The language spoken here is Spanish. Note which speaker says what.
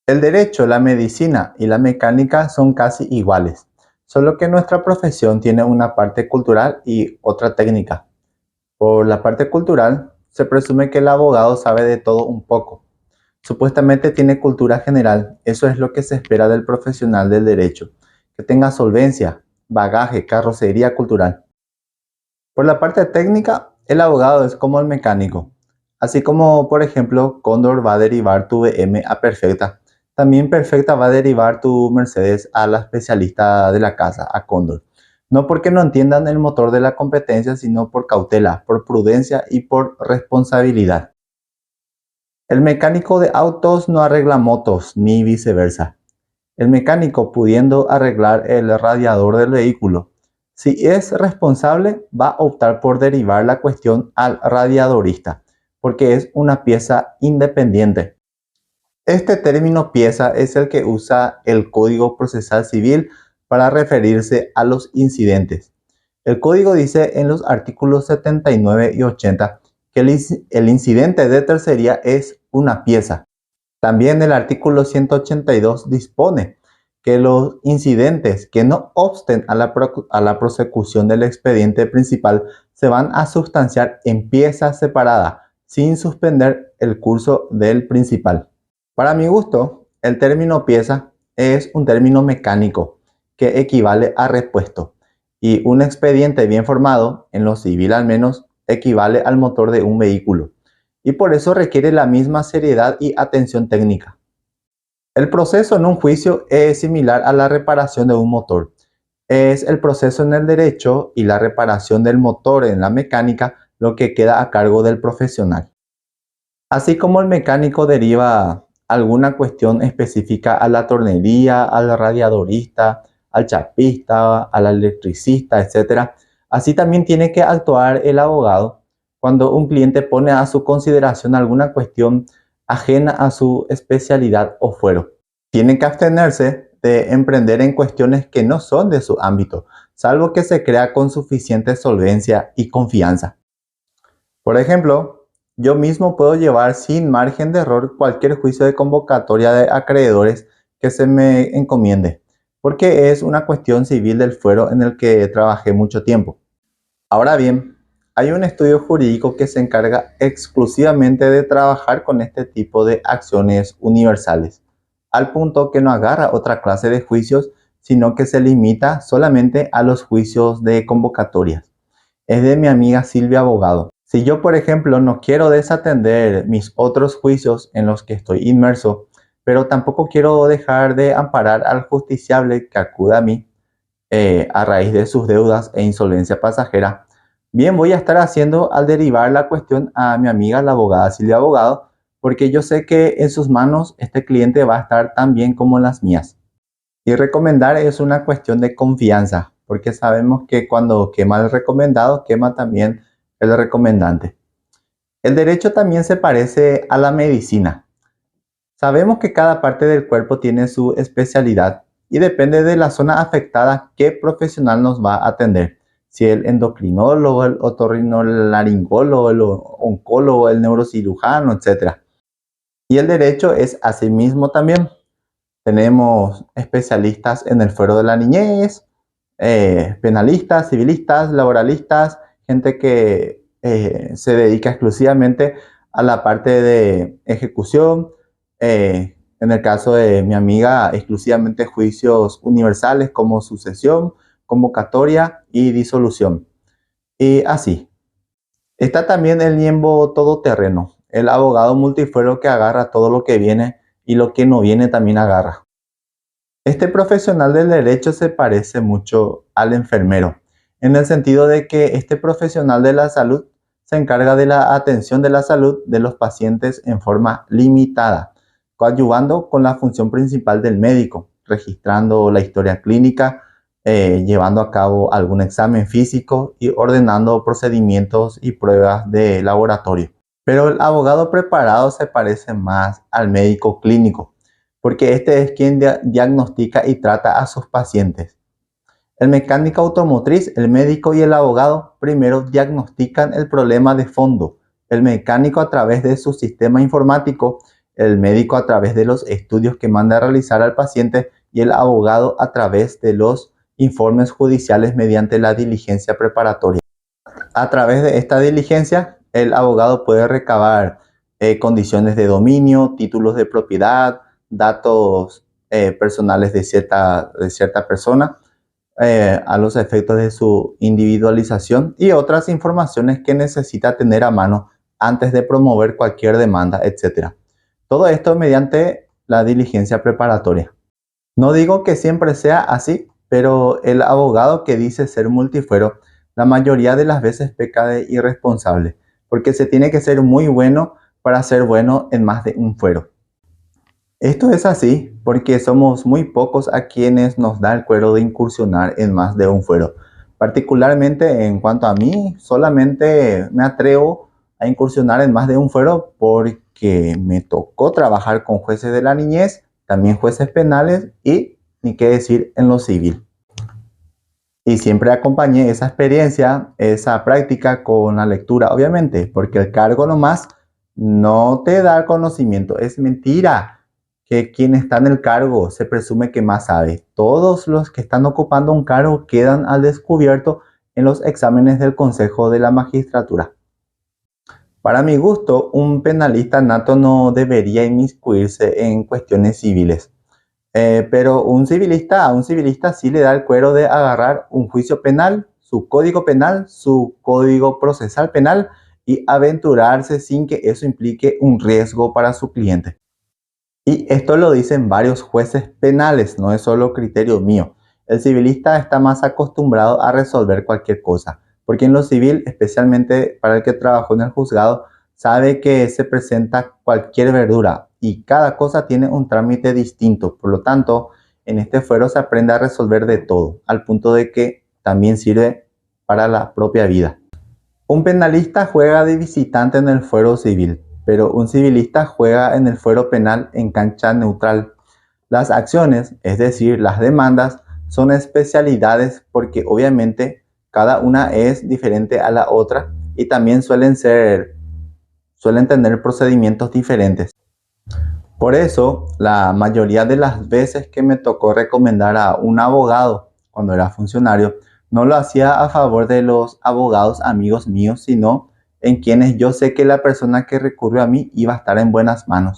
Speaker 1: El derecho, la medicina y la mecánica son casi iguales, solo que nuestra profesión tiene una parte cultural y otra técnica. Por la parte cultural, se presume que el abogado sabe de todo un poco. Supuestamente tiene cultura general, eso es lo que se espera del profesional del derecho, que tenga solvencia, bagaje, carrocería cultural. Por la parte técnica, el abogado es como el mecánico. Así como, por ejemplo, Cóndor va a derivar tu BM a Perfecta, también Perfecta va a derivar tu Mercedes a la especialista de la casa, a Cóndor. No porque no entiendan el motor de la competencia, sino por cautela, por prudencia y por responsabilidad. El mecánico de autos no arregla motos, ni viceversa. El mecánico, pudiendo arreglar el radiador del vehículo, si es responsable, va a optar por derivar la cuestión al radiadorista, porque es una pieza independiente. Este término pieza es el que usa el Código Procesal Civil para referirse a los incidentes. El código dice en los artículos 79 y 80 que el incidente de tercería es una pieza. También el artículo 182 dispone que los incidentes que no obsten a la prosecución del expediente principal se van a sustanciar en pieza separada, sin suspender el curso del principal. Para mi gusto, el término pieza es un término mecánico que equivale a repuesto, y un expediente bien formado, en lo civil al menos, equivale al motor de un vehículo, y por eso requiere la misma seriedad y atención técnica. El proceso en un juicio es similar a la reparación de un motor. Es el proceso en el derecho y la reparación del motor en la mecánica lo que queda a cargo del profesional. Así como el mecánico deriva alguna cuestión específica a la tornería, al radiadorista, al chapista, al electricista, etc., así también tiene que actuar el abogado cuando un cliente pone a su consideración alguna cuestión ajena a su especialidad o fuero. Tiene que abstenerse de emprender en cuestiones que no son de su ámbito, salvo que se crea con suficiente solvencia y confianza. Por ejemplo, yo mismo puedo llevar sin margen de error cualquier juicio de convocatoria de acreedores que se me encomiende, porque es una cuestión civil del fuero en el que trabajé mucho tiempo. Ahora bien, hay un estudio jurídico que se encarga exclusivamente de trabajar con este tipo de acciones universales, al punto que no agarra otra clase de juicios, sino que se limita solamente a los juicios de convocatorias. Es de mi amiga Silvia Abogado. Si yo, por ejemplo, no quiero desatender mis otros juicios en los que estoy inmerso, pero tampoco quiero dejar de amparar al justiciable que acuda a mí a raíz de sus deudas e insolvencia pasajera, bien voy a estar haciendo al derivar la cuestión a mi amiga la abogada Silvia Abogado, porque yo sé que en sus manos este cliente va a estar tan bien como en las mías. Y recomendar es una cuestión de confianza, porque sabemos que cuando quema el recomendado, quema también el recomendante. El derecho también se parece a la medicina. Sabemos que cada parte del cuerpo tiene su especialidad y depende de la zona afectada qué profesional nos va a atender. Si el endocrinólogo, el otorrinolaringólogo, el oncólogo, el neurocirujano, etc. Y el derecho es asimismo también. Tenemos especialistas en el fuero de la niñez, penalistas, civilistas, laboralistas, gente que se dedica exclusivamente a la parte de ejecución. En el caso de mi amiga, exclusivamente juicios universales como sucesión, convocatoria y disolución. Y así. Está también el miembro todoterreno, el abogado multifuero que agarra todo lo que viene y lo que no viene también agarra. Este profesional del derecho se parece mucho al enfermero, en el sentido de que este profesional de la salud se encarga de la atención de la salud de los pacientes en forma limitada, coadyuvando con la función principal del médico, registrando la historia clínica, llevando a cabo algún examen físico y ordenando procedimientos y pruebas de laboratorio. Pero el abogado preparado se parece más al médico clínico, porque este es quien diagnostica y trata a sus pacientes. El mecánico automotriz, el médico y el abogado primero diagnostican el problema de fondo. El mecánico, a través de su sistema informático, el médico a través de los estudios que manda a realizar al paciente y el abogado a través de los informes judiciales mediante la diligencia preparatoria. A través de esta diligencia, el abogado puede recabar condiciones de dominio, títulos de propiedad, datos personales de cierta persona, a los efectos de su individualización y otras informaciones que necesita tener a mano antes de promover cualquier demanda, etc. Todo esto mediante la diligencia preparatoria. No digo que siempre sea así, pero el abogado que dice ser multifuero, la mayoría de las veces peca de irresponsable, porque se tiene que ser muy bueno para ser bueno en más de un fuero. Esto es así porque somos muy pocos a quienes nos da el cuero de incursionar en más de un fuero. Particularmente en cuanto a mí, solamente me atrevo a incursionar en más de un fuero porque me tocó trabajar con jueces de la niñez, también jueces penales y, ni qué decir, en lo civil. Y siempre acompañé esa experiencia, esa práctica con la lectura, obviamente, porque el cargo nomás no te da el conocimiento. Es mentira que quien está en el cargo se presume que más sabe. Todos los que están ocupando un cargo quedan al descubierto en los exámenes del Consejo de la Magistratura. Para mi gusto, un penalista nato no debería inmiscuirse en cuestiones civiles. Pero a un civilista sí le da el cuero de agarrar un juicio penal, su código procesal penal y aventurarse sin que eso implique un riesgo para su cliente. Y esto lo dicen varios jueces penales, no es solo criterio mío. El civilista está más acostumbrado a resolver cualquier cosa, porque en lo civil, especialmente para el que trabajó en el juzgado, sabe que se presenta cualquier verdura y cada cosa tiene un trámite distinto. Por lo tanto, en este fuero se aprende a resolver de todo, al punto de que también sirve para la propia vida. Un penalista juega de visitante en el fuero civil, pero un civilista juega en el fuero penal en cancha neutral. Las acciones, es decir, las demandas, son especialidades porque obviamente cada una es diferente a la otra y también suelen tener procedimientos diferentes. Por eso, la mayoría de las veces que me tocó recomendar a un abogado cuando era funcionario, no lo hacía a favor de los abogados amigos míos, sino en quienes yo sé que la persona que recurrió a mí iba a estar en buenas manos.